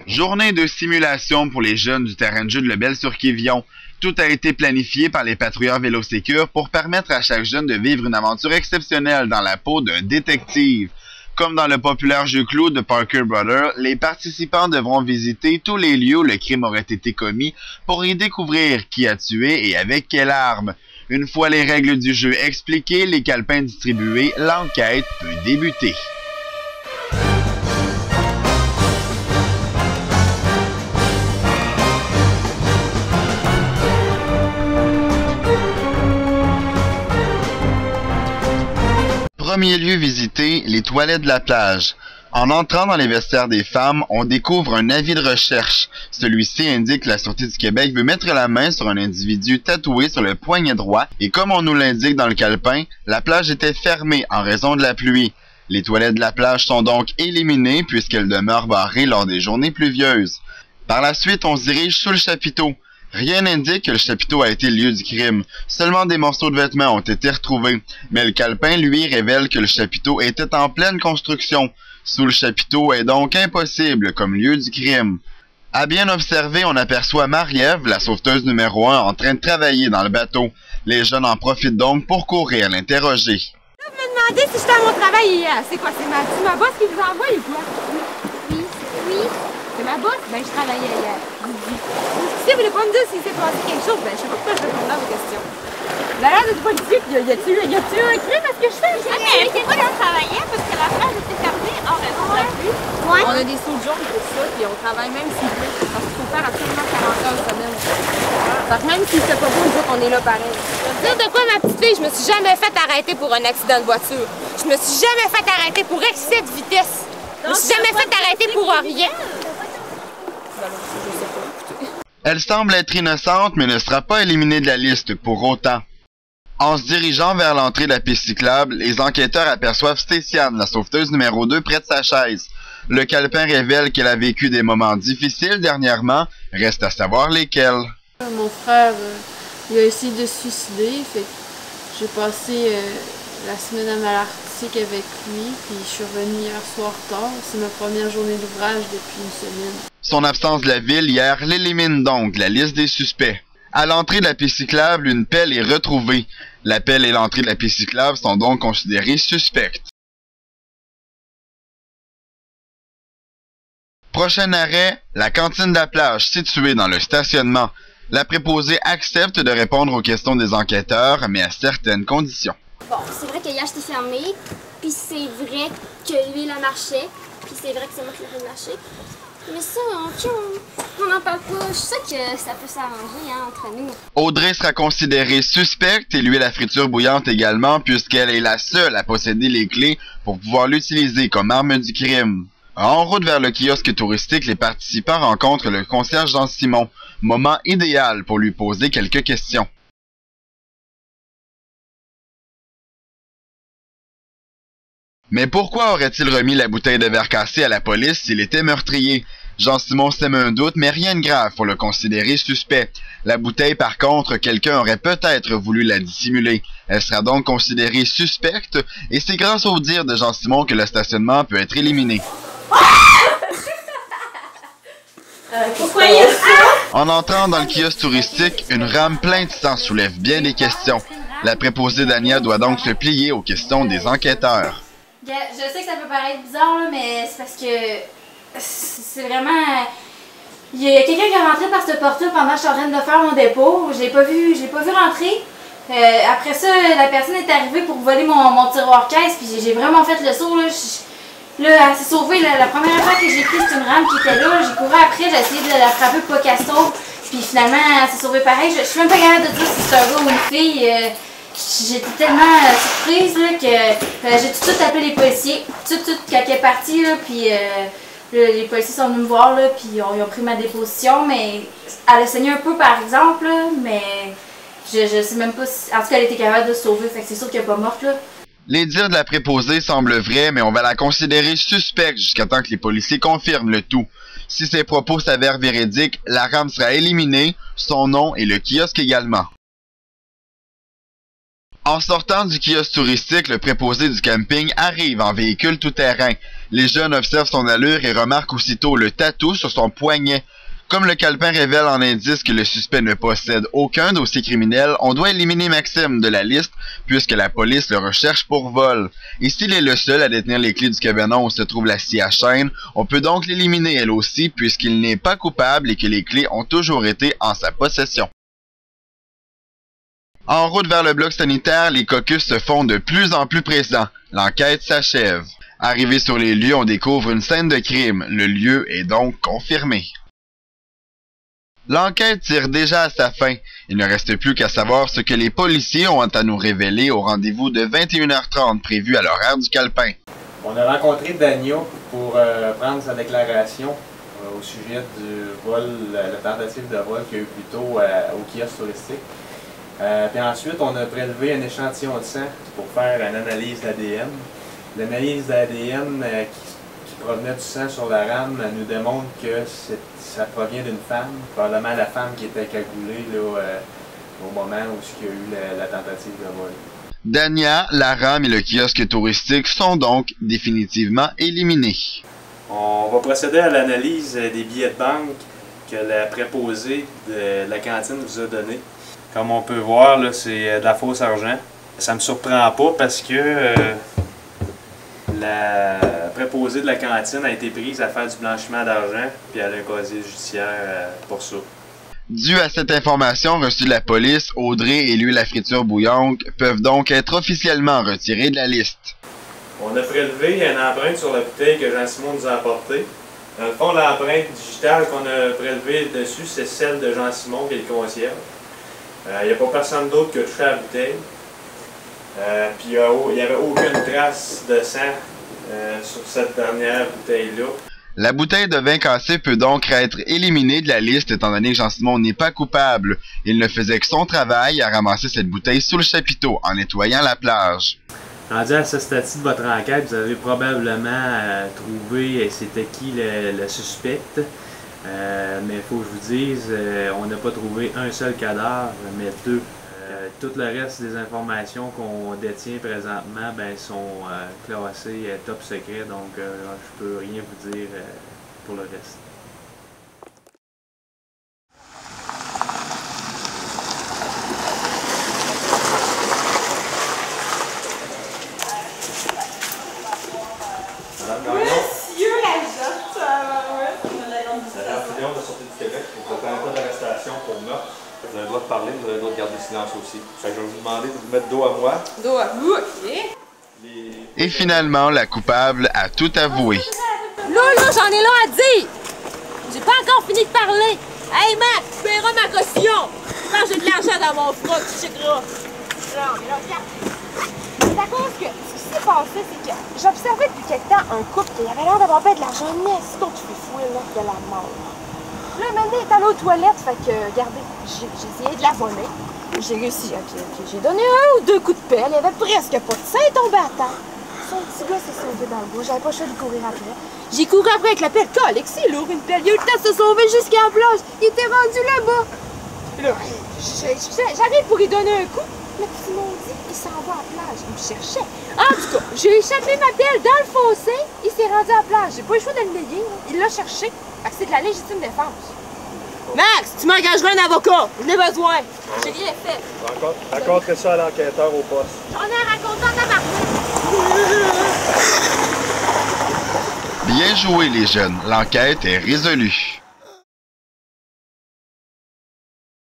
Journée de simulation pour les jeunes du terrain de jeu de Lebel-sur-Quévillon. Tout a été planifié par les patrouilleurs Vélosécure pour permettre à chaque jeune de vivre une aventure exceptionnelle dans la peau d'un détective. Comme dans le populaire jeu clou de Parker Brothers, les participants devront visiter tous les lieux où le crime aurait été commis pour y découvrir qui a tué et avec quelle arme. Une fois les règles du jeu expliquées, les calepins distribués, l'enquête peut débuter. Premier lieu visité, les toilettes de la plage. En entrant dans les vestiaires des femmes, on découvre un avis de recherche. Celui-ci indique que la Sûreté du Québec veut mettre la main sur un individu tatoué sur le poignet droit et comme on nous l'indique dans le calepin, la plage était fermée en raison de la pluie. Les toilettes de la plage sont donc éliminées puisqu'elles demeurent barrées lors des journées pluvieuses. Par la suite, on se dirige sous le chapiteau. Rien n'indique que le chapiteau a été le lieu du crime. Seulement des morceaux de vêtements ont été retrouvés. Mais le calepin, lui, révèle que le chapiteau était en pleine construction. Sous le chapiteau est donc impossible comme lieu du crime. À bien observer, on aperçoit Marie-Ève, la sauveteuse numéro 1, en train de travailler dans le bateau. Les jeunes en profitent donc pour courir l'interroger. Vous me demandez si j'étais à mon travail hier. C'est quoi? C'est ma boss qui vous envoie ou quoi? Oui. C'est ma boss? Ben, je travaillais hier. Si vous voulez pas me dire s'il s'est passé quelque chose, ben, je sais pas pourquoi je réponds à vos questions. D'ailleurs, de policier, y a-tu un crime à ce que je fais? Mais c'est quoi qu'on travaillait parce que la plage était fermée en raison de la pluie? Ouais. On a des sous de jaune pour ça, puis on travaille même s'il pleut. Parce qu'il faut faire absolument 40 heures semaine. Donc même s'il fait pas beau, nous autres, on est là pareil. Je veux dire de quoi, ma petite fille, je me suis jamais fait arrêter pour un accident de voiture. Je me suis jamais fait arrêter pour excès de vitesse. Je me suis jamais fait arrêter pour rien. Elle semble être innocente, mais ne sera pas éliminée de la liste pour autant. En se dirigeant vers l'entrée de la piste cyclable, les enquêteurs aperçoivent Stéciane, la sauveteuse numéro 2, près de sa chaise. Le calepin révèle qu'elle a vécu des moments difficiles dernièrement, reste à savoir lesquels. Mon frère, il a essayé de se suicider, fait que j'ai passé la semaine à Malartic avec lui, puis je suis revenue hier soir tard. C'est ma première journée d'ouvrage depuis une semaine. Son absence de la ville hier l'élimine donc de la liste des suspects. À l'entrée de la piste cyclable, une pelle est retrouvée. La pelle et l'entrée de la piste cyclable sont donc considérées suspectes. Prochain arrêt, la cantine de la plage située dans le stationnement. La préposée accepte de répondre aux questions des enquêteurs, mais à certaines conditions. Bon, c'est vrai que hier j'étais fermée, puis c'est vrai que lui il a marché, puis c'est vrai que c'est moi qui l'ai fait marcher. Mais ça, on n'en parle pas. Je sais que ça peut s'arranger entre nous. Audrey sera considérée suspecte et l'huile à friture bouillante également puisqu'elle est la seule à posséder les clés pour pouvoir l'utiliser comme arme du crime. En route vers le kiosque touristique, les participants rencontrent le concierge Jean-Simon. Moment idéal pour lui poser quelques questions. Mais pourquoi aurait-il remis la bouteille de verre cassé à la police s'il était meurtrier? Jean-Simon sème un doute, mais rien de grave pour le considérer suspect. La bouteille, par contre, quelqu'un aurait peut-être voulu la dissimuler. Elle sera donc considérée suspecte, et c'est grâce au dire de Jean-Simon que le stationnement peut être éliminé. Pourquoi il y a ça? En entrant dans le kiosque touristique, une rame pleine de sang soulève bien des questions. La préposée Dania doit donc se plier aux questions des enquêteurs. Je sais que ça peut paraître bizarre, là, mais c'est parce que c'est vraiment... Il y a quelqu'un qui est rentré par cette porte-là pendant que je suis en train de faire mon dépôt. Je l'ai pas vu rentrer. Après ça, la personne est arrivée pour voler mon tiroir caisse, puis j'ai vraiment fait le saut. Là, elle s'est sauvée. La première fois que j'ai pris, c'est une rame qui était là. J'ai couru après, j'ai essayé de la frapper pour pas qu'elle sauve. Puis finalement, elle s'est sauvée pareil. Je suis même pas capable de dire si c'est un gars ou une fille. J'étais tellement surprise là, que j'ai tout de suite appelé les policiers. Tout quand elle est partie, là, puis les policiers sont venus me voir, là, puis ils ont pris ma déposition. Mais elle a saigné un peu, par exemple, là, mais je sais même pas si... En tout cas, elle était capable de se sauver, fait que c'est sûr qu'elle n'est pas morte, là. Les dires de la préposée semblent vrais, mais on va la considérer suspecte jusqu'à temps que les policiers confirment le tout. Si ces propos s'avèrent véridiques, la rame sera éliminée, son nom et le kiosque également. En sortant du kiosque touristique, le préposé du camping arrive en véhicule tout-terrain. Les jeunes observent son allure et remarquent aussitôt le tatou sur son poignet. Comme le calepin révèle en indice que le suspect ne possède aucun dossier criminel, on doit éliminer Maxime de la liste puisque la police le recherche pour vol. Et s'il est le seul à détenir les clés du cabanon où se trouve la scie à chaîne, on peut donc l'éliminer elle aussi puisqu'il n'est pas coupable et que les clés ont toujours été en sa possession. En route vers le bloc sanitaire, les caucus se font de plus en plus pressants. L'enquête s'achève. Arrivé sur les lieux, on découvre une scène de crime. Le lieu est donc confirmé. L'enquête tire déjà à sa fin. Il ne reste plus qu'à savoir ce que les policiers ont à nous révéler au rendez-vous de 21h30 prévu à l'horaire du calepin. On a rencontré Dania pour prendre sa déclaration au sujet du vol, la tentative de vol qu'il y a eu plus tôt au kiosque touristique. Puis ensuite, on a prélevé un échantillon de sang pour faire une analyse d'ADN. L'analyse d'ADN qui provenait du sang sur la rame nous démontre que ça provient d'une femme, probablement la femme qui était cagoulée là, au moment où il y a eu la tentative de vol. Dania, la rame et le kiosque touristique sont donc définitivement éliminés. On va procéder à l'analyse des billets de banque que la préposée de la cantine vous a donné. Comme on peut voir, là, c'est de la fausse argent. Ça me surprend pas parce que la préposée de la cantine a été prise à faire du blanchiment d'argent, puis elle a un casier judiciaire pour ça. Dû à cette information reçue de la police, Audrey et l'huile à friture bouillante peuvent donc être officiellement retirés de la liste. On a prélevé une empreinte sur la bouteille que Jean-Simon nous a apportée. Dans le fond, l'empreinte digitale qu'on a prélevée dessus, c'est celle de Jean-Simon qui est le concierge. Il n'y a pas personne d'autre qui a touché à la bouteille. Puis il n'y avait aucune trace de sang sur cette dernière bouteille-là. La bouteille de vin cassé peut donc être éliminée de la liste étant donné que Jean-Simon n'est pas coupable. Il ne faisait que son travail à ramasser cette bouteille sous le chapiteau en nettoyant la plage. Rendu à ce stade-ci de votre enquête, vous avez probablement trouvé c'était qui le suspect. Mais il faut que je vous dise, on n'a pas trouvé un seul cadavre, mais deux. Tout le reste des informations qu'on détient présentement sont classées top secret, donc je peux rien vous dire pour le reste. Monsieur l'agent, C'est la réunion de sortie du Québec. Vous avez un pas d'arrestation pour meurtre. Vous avez le droit de parler, vous avez le droit de garder le silence aussi. Fait que je vais vous demander de vous mettre dos à moi. dos à vous, ok? Et finalement, la coupable a tout avoué. Là, j'en ai long à dire! J'ai pas encore fini de parler! Hey Max, tu paieras ma caution! Quand j'ai de l'argent dans mon froc, tu checkeras! Non, mais là, regarde! C'est à cause que ce qui s'est passé, c'est que j'observais depuis quelque temps un couple qui avait l'air d'avoir fait de l'argent, mais c'est tout tu fais fouiller là, de la mort. Là, maintenant, il est allé aux toilettes, fait que, regardez, j'ai essayé de la voler. J'ai réussi, ok, j'ai donné un ou deux coups de pelle, il y avait presque pas de sang, il est tombé à terre. Son petit gars s'est sauvé dans le bois, j'avais pas le choix de courir après. J'ai couru après avec la pelle, colique, c'est lourd une pelle, il a eu le temps de se sauver jusqu'à la plage, il était rendu là-bas. Là, j'arrive pour lui donner un coup, le petit maudit, il s'en va à la plage, il me cherchait. En tout cas, j'ai échappé ma pelle dans le fossé, il s'est rendu à la plage, j'ai pas eu le choix de le léguer, il l'a cherché, c'est de la légitime défense. Max, tu m'engageras un avocat, j'en ai besoin. J'ai rien fait. Racontez ça à l'enquêteur au poste. J'en ai raconté en tabarnak. Bien joué les jeunes, l'enquête est résolue.